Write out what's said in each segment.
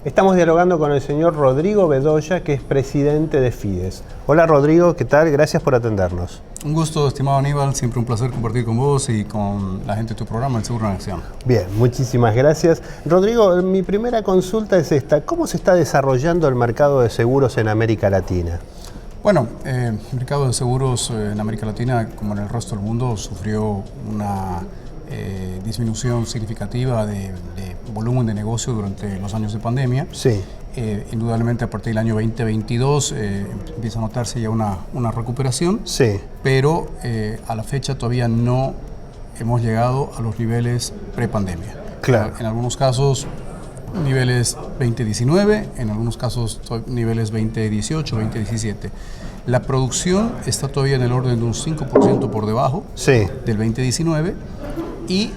Estamos dialogando con el señor Rodrigo Bedoya, que es presidente de Fides. Hola Rodrigo, ¿qué tal? Gracias por atendernos. Un gusto, estimado Aníbal, siempre un placer compartir con vos y con la gente de tu programa, El Seguro en Acción. Bien, muchísimas gracias. Rodrigo, mi primera consulta es esta. ¿Cómo se está desarrollando el mercado de seguros en América Latina? Bueno, el mercado de seguros en América Latina, como en el resto del mundo, sufrió una disminución significativa de volumen de negocio durante los años de pandemia. Sí. Indudablemente a partir del año 2022 empieza a notarse ya una recuperación, Sí. pero a la fecha todavía no hemos llegado a los niveles prepandemia. Claro. En algunos casos niveles 2019, en algunos casos niveles 2018, 2017. La producción está todavía en el orden de un 5% por debajo Sí. del 2019 y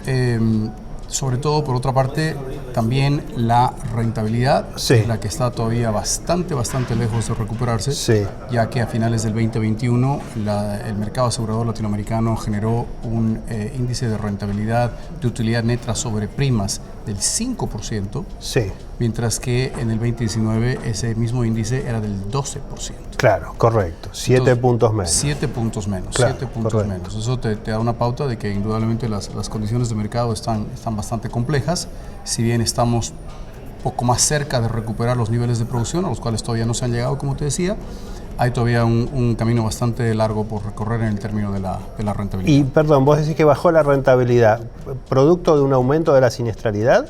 sobre todo, por otra parte, también la rentabilidad, Sí. es la que está todavía bastante lejos de recuperarse, Sí. ya que a finales del 2021 el mercado asegurador latinoamericano generó un índice de rentabilidad de utilidad neta sobre primas del 5%, Sí. mientras que en el 2019 ese mismo índice era del 12%. Claro, correcto. 7 puntos menos. 7 puntos menos, Claro, 7 puntos correcto. menos. Eso te da una pauta de que indudablemente las condiciones de mercado están bastante complejas. Si bien estamos un poco más cerca de recuperar los niveles de producción, a los cuales todavía no se han llegado, como te decía, hay todavía un camino bastante largo por recorrer en el término de la rentabilidad. Y, perdón, vos decís que bajó la rentabilidad, ¿producto de un aumento de la siniestralidad?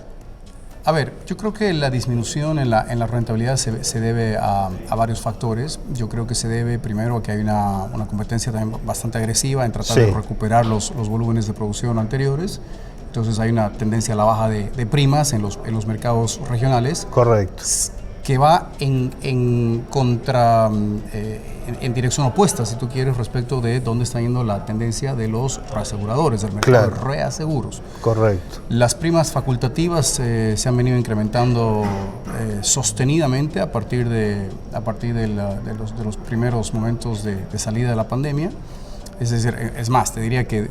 A ver, yo creo que la disminución en la rentabilidad se debe a varios factores. Yo creo que se debe primero a que hay una competencia también bastante agresiva en tratar Sí. de recuperar los volúmenes de producción anteriores. Entonces hay una tendencia a la baja de primas en los mercados regionales. Correcto. Que va en dirección opuesta, si tú quieres, respecto de dónde está yendo la tendencia de los reaseguradores, del mercado Claro. de reaseguros. Correcto. Las primas facultativas se han venido incrementando sostenidamente a partir de los primeros momentos de salida de la pandemia. Es decir, es más, te diría que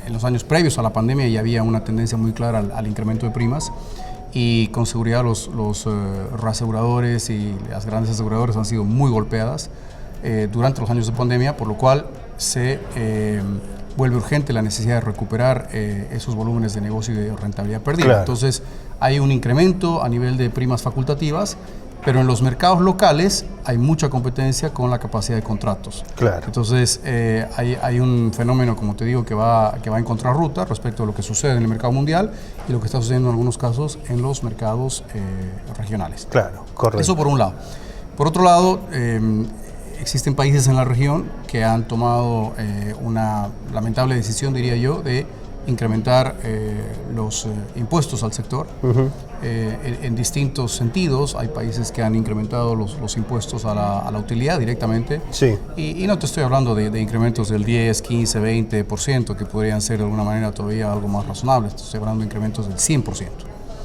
en los años previos a la pandemia ya había una tendencia muy clara al incremento de primas. Y con seguridad los reaseguradores y las grandes aseguradoras han sido muy golpeadas durante los años de pandemia, por lo cual se vuelve urgente la necesidad de recuperar esos volúmenes de negocio y de rentabilidad perdida. Claro. Entonces hay un incremento a nivel de primas facultativas, pero en los mercados locales hay mucha competencia con la capacidad de contratos. Claro. Entonces hay un fenómeno, como te digo, que va en contrarruta respecto a lo que sucede en el mercado mundial y lo que está sucediendo en algunos casos en los mercados regionales. Claro, correcto. Eso por un lado. Por otro lado, existen países en la región que han tomado una lamentable decisión, diría yo, de incrementar los impuestos al sector en distintos sentidos. Hay países que han incrementado los impuestos a la utilidad directamente. Sí. Y no te estoy hablando de incrementos del 10, 15, 20%, que podrían ser de alguna manera todavía algo más razonables. Estoy hablando de incrementos del 100%.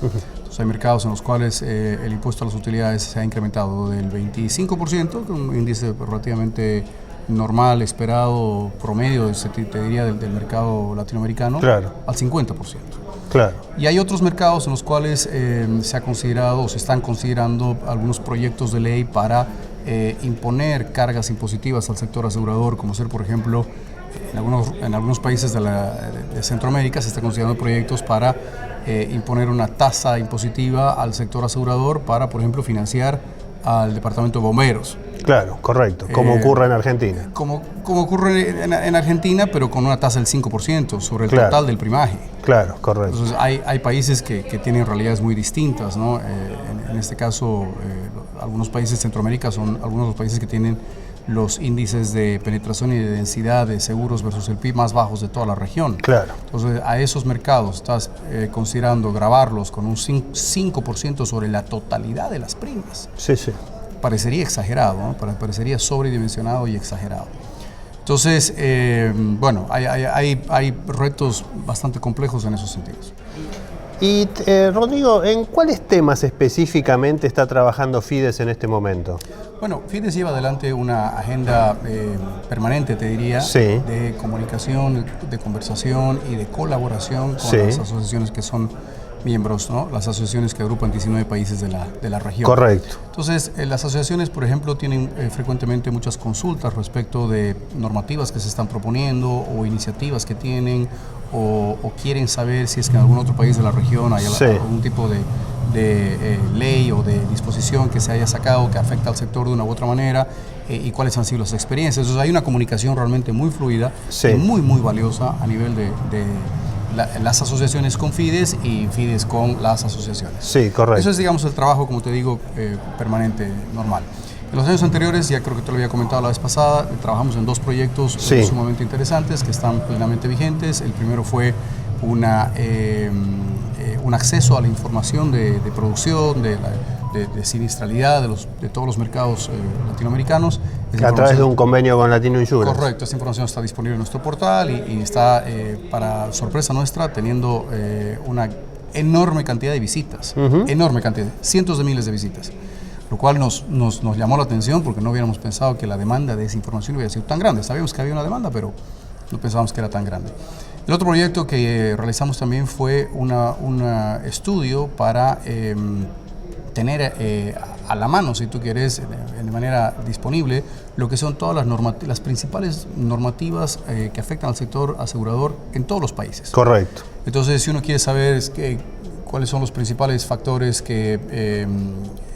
Entonces, hay mercados en los cuales el impuesto a las utilidades se ha incrementado del 25%, con un índice relativamente normal, esperado, promedio, te diría, del mercado latinoamericano, Claro. al 50%. Claro. Y hay otros mercados en los cuales se ha considerado o se están considerando algunos proyectos de ley para imponer cargas impositivas al sector asegurador, como ser, por ejemplo, en algunos países de Centroamérica se están considerando proyectos para imponer una tasa impositiva al sector asegurador para, por ejemplo, financiar al Departamento de Bomberos. Claro, correcto. Como ocurre en Argentina. Como ocurre en Argentina, pero con una tasa del 5% sobre el Claro. total del primaje. Claro, correcto. Entonces hay países que tienen realidades muy distintas, ¿no? En este caso, algunos países de Centroamérica son algunos de los países que tienen los índices de penetración y de densidad de seguros versus el PIB más bajos de toda la región. Claro. Entonces, a esos mercados estás considerando gravarlos con un 5% sobre la totalidad de las primas. Sí, sí. Parecería exagerado, ¿no? Parecería sobredimensionado y exagerado. Entonces, bueno, hay retos bastante complejos en esos sentidos. Y Rodrigo, ¿en cuáles temas específicamente está trabajando Fides en este momento? Bueno, Fides lleva adelante una agenda permanente, te diría, Sí. de comunicación, de conversación y de colaboración con Sí. las asociaciones que son miembros, ¿no? Las asociaciones que agrupan 19 países de la región. Correcto. Entonces, las asociaciones, por ejemplo, tienen frecuentemente muchas consultas respecto de normativas que se están proponiendo o iniciativas que tienen o quieren saber si es que en algún otro país de la región hay Sí. algún tipo de ley o de disposición que se haya sacado que afecta al sector de una u otra manera y cuáles han sido las experiencias. Entonces, hay una comunicación realmente muy fluida Sí. y muy valiosa a nivel de las asociaciones con Fides y Fides con las asociaciones. Sí, correcto. Eso es, digamos, el trabajo, como te digo, permanente, normal. En los años anteriores, ya creo que te lo había comentado la vez pasada, trabajamos en 2 proyectos Sí. sumamente interesantes que están plenamente vigentes. El primero fue un acceso a la información de producción, de siniestralidad de todos los mercados latinoamericanos. A través de un convenio con Latino Insurance. Correcto, esta información está disponible en nuestro portal y está, para sorpresa nuestra, teniendo una enorme cantidad de visitas, enorme cantidad, cientos de miles de visitas, lo cual nos llamó la atención porque no hubiéramos pensado que la demanda de esa información hubiera sido tan grande. Sabíamos que había una demanda, pero no pensábamos que era tan grande. El otro proyecto que realizamos también fue un estudio para tener a la mano, si tú quieres, de manera disponible, lo que son todas las principales normativas que afectan al sector asegurador en todos los países. Correcto. Entonces, si uno quiere saber cuáles son los principales factores que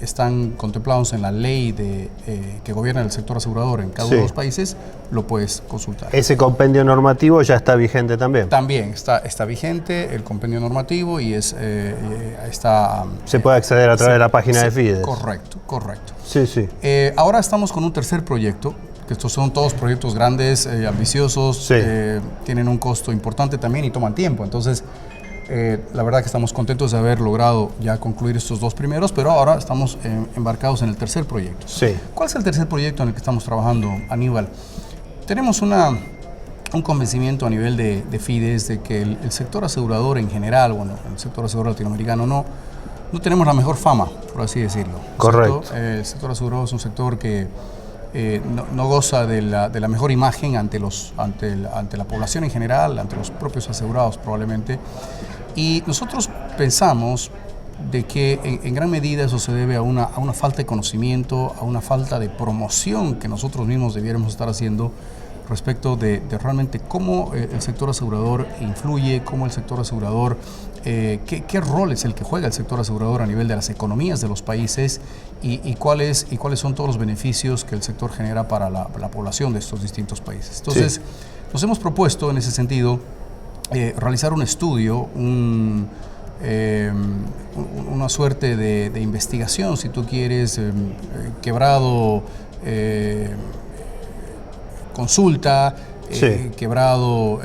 están contemplados en la ley que gobierna el sector asegurador en cada uno de los países, lo puedes consultar. Ese compendio normativo ya está vigente también. También está vigente el compendio normativo y está... Se puede acceder a través de la página de Fides. Correcto. Sí, sí. Ahora estamos con un tercer proyecto, que estos son todos proyectos grandes, ambiciosos, Sí. tienen un costo importante también y toman tiempo. Entonces, la verdad que estamos contentos de haber logrado ya concluir estos 2 primeros, pero ahora estamos embarcados en el tercer proyecto. Sí. ¿Cuál es el tercer proyecto en el que estamos trabajando, Aníbal? Tenemos un convencimiento a nivel de Fides de que el sector asegurador en general, bueno, el sector asegurador latinoamericano no tenemos la mejor fama, por así decirlo. Correcto. El sector asegurador es un sector que no goza de la mejor imagen ante la población en general, ante los propios asegurados probablemente. Y nosotros pensamos de que en gran medida eso se debe a una falta de conocimiento, a una falta de promoción que nosotros mismos debiéramos estar haciendo respecto de realmente cómo el sector asegurador influye, cómo el sector asegurador, qué rol es el que juega el sector asegurador a nivel de las economías de los países y cuáles son todos los beneficios que el sector genera para la población de estos distintos países. Entonces, sí, nos hemos propuesto en ese sentido realizar un estudio, una suerte de investigación, si tú quieres, quebrado consulta, sí, quebrado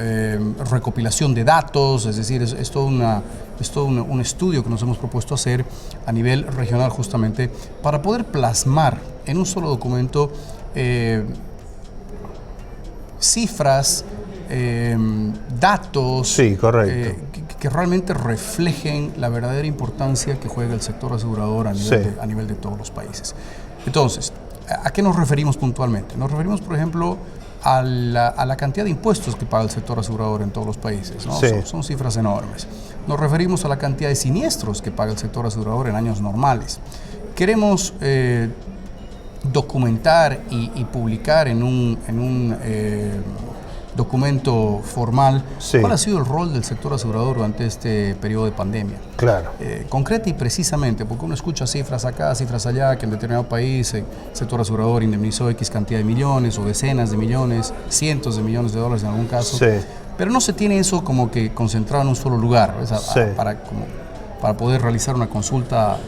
recopilación de datos, es decir, es todo un estudio que nos hemos propuesto hacer a nivel regional justamente para poder plasmar en un solo documento cifras, datos, sí, correcto, que realmente reflejen la verdadera importancia que juega el sector asegurador a nivel de todos los países. Entonces, ¿a qué nos referimos puntualmente? Nos referimos, por ejemplo, a la cantidad de impuestos que paga el sector asegurador en todos los países, ¿no? Sí. Son cifras enormes. Nos referimos a la cantidad de siniestros que paga el sector asegurador en años normales. Queremos documentar y publicar en un documento formal, sí, cuál ha sido el rol del sector asegurador durante este periodo de pandemia. Claro. Concreta y precisamente, porque uno escucha cifras acá, cifras allá, que en determinado país el sector asegurador indemnizó X cantidad de millones o decenas de millones, cientos de millones de dólares en algún caso, Sí. pero no se tiene eso como que concentrado en un solo lugar, Sí. para poder realizar una consulta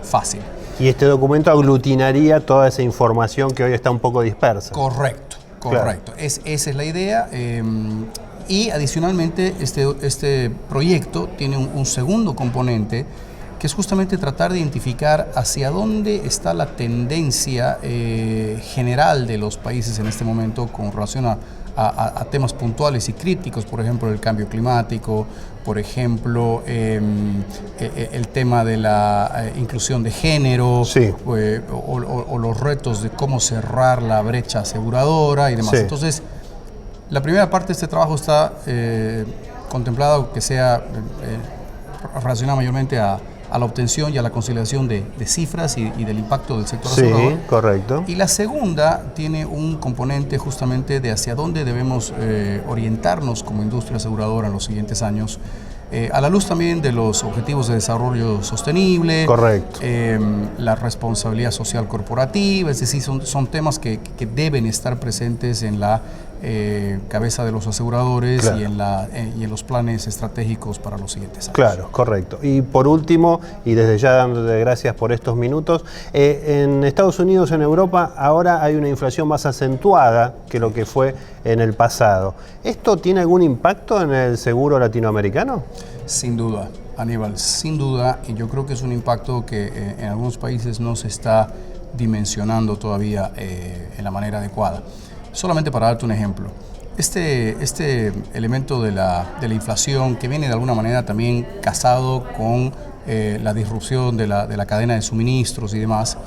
fácil. Y este documento aglutinaría toda esa información que hoy está un poco dispersa. Correcto. Claro. Esa es la idea. Y adicionalmente este proyecto tiene un segundo componente que es justamente tratar de identificar hacia dónde está la tendencia general de los países en este momento con relación a a temas puntuales y críticos, por ejemplo, el cambio climático, por ejemplo, el tema de la inclusión de género, sí, o los retos de cómo cerrar la brecha aseguradora y demás. Sí. Entonces, la primera parte de este trabajo está contemplada que sea relacionada mayormente a la obtención y a la conciliación de cifras y del impacto del sector asegurador. Sí, correcto. Y la segunda tiene un componente justamente de hacia dónde debemos orientarnos como industria aseguradora en los siguientes años, a la luz también de los objetivos de desarrollo sostenible, Correcto. la responsabilidad social corporativa, es decir, son temas que deben estar presentes en la cabeza de los aseguradores, Claro. y en los planes estratégicos para los siguientes años. Claro, correcto. Y por último, y desde ya dándote gracias por estos minutos, en Estados Unidos, en Europa, ahora hay una inflación más acentuada que lo que fue en el pasado. ¿Esto tiene algún impacto en el seguro latinoamericano? Sin duda, Aníbal, sin duda, y yo creo que es un impacto que en algunos países no se está dimensionando todavía en la manera adecuada. Solamente para darte un ejemplo, este elemento de la inflación, que viene de alguna manera también casado con la disrupción de la cadena de suministros y demás,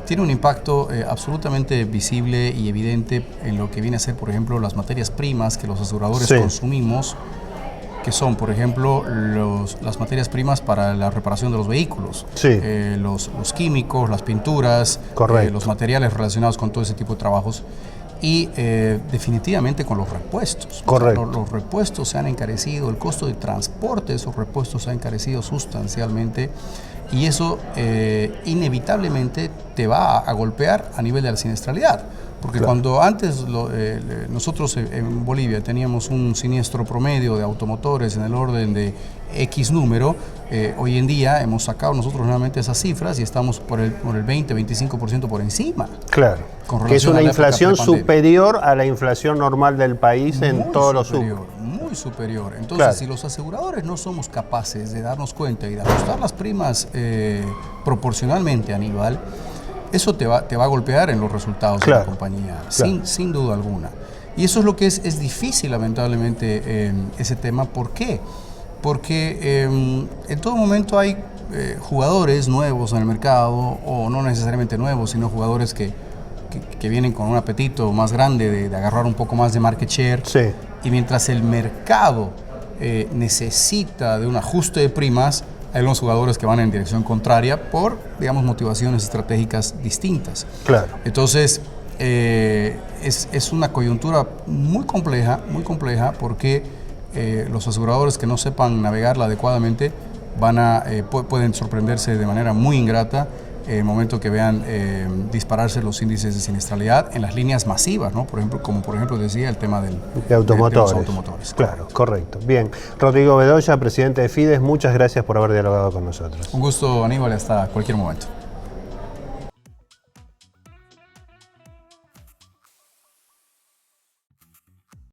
tiene un impacto absolutamente visible y evidente en lo que viene a ser, por ejemplo, las materias primas que los aseguradores Sí. consumimos, que son, por ejemplo, las materias primas para la reparación de los vehículos, Sí. los químicos, las pinturas, Correcto. los materiales relacionados con todo ese tipo de trabajos. Y definitivamente con los repuestos. Correcto. Los repuestos se han encarecido, el costo de transporte de esos repuestos se ha encarecido sustancialmente, y eso inevitablemente te va a golpear a nivel de la siniestralidad. Porque Claro. cuando antes nosotros en Bolivia teníamos un siniestro promedio de automotores en el orden de X número, hoy en día hemos sacado nosotros nuevamente esas cifras y estamos por el 20-25% por encima. Claro. Con Que es relación una a la época inflación prepandemia. superior a la inflación normal del país en Muy todos los superior, subos. muy superior. Entonces, Claro. si los aseguradores no somos capaces de darnos cuenta y de ajustar las primas proporcionalmente, Aníbal, eso te va a golpear en los resultados de Claro. la compañía, Claro. sin duda alguna. Y eso es lo que es difícil, lamentablemente, ese tema. ¿Por qué? Porque en todo momento hay jugadores nuevos en el mercado, o no necesariamente nuevos, sino jugadores que vienen con un apetito más grande de agarrar un poco más de market share. Sí. Y mientras el mercado necesita de un ajuste de primas, hay unos jugadores que van en dirección contraria por, digamos, motivaciones estratégicas distintas. Claro. Entonces, es una coyuntura muy compleja, porque los aseguradores que no sepan navegarla adecuadamente pueden sorprenderse de manera muy ingrata en el momento que vean dispararse los índices de siniestralidad en las líneas masivas, ¿no? Por ejemplo decía, el tema de automotores. los automotores. Claro, correcto. Bien. Rodrigo Bedoya, presidente de Fides, muchas gracias por haber dialogado con nosotros. Un gusto, Aníbal, hasta cualquier momento.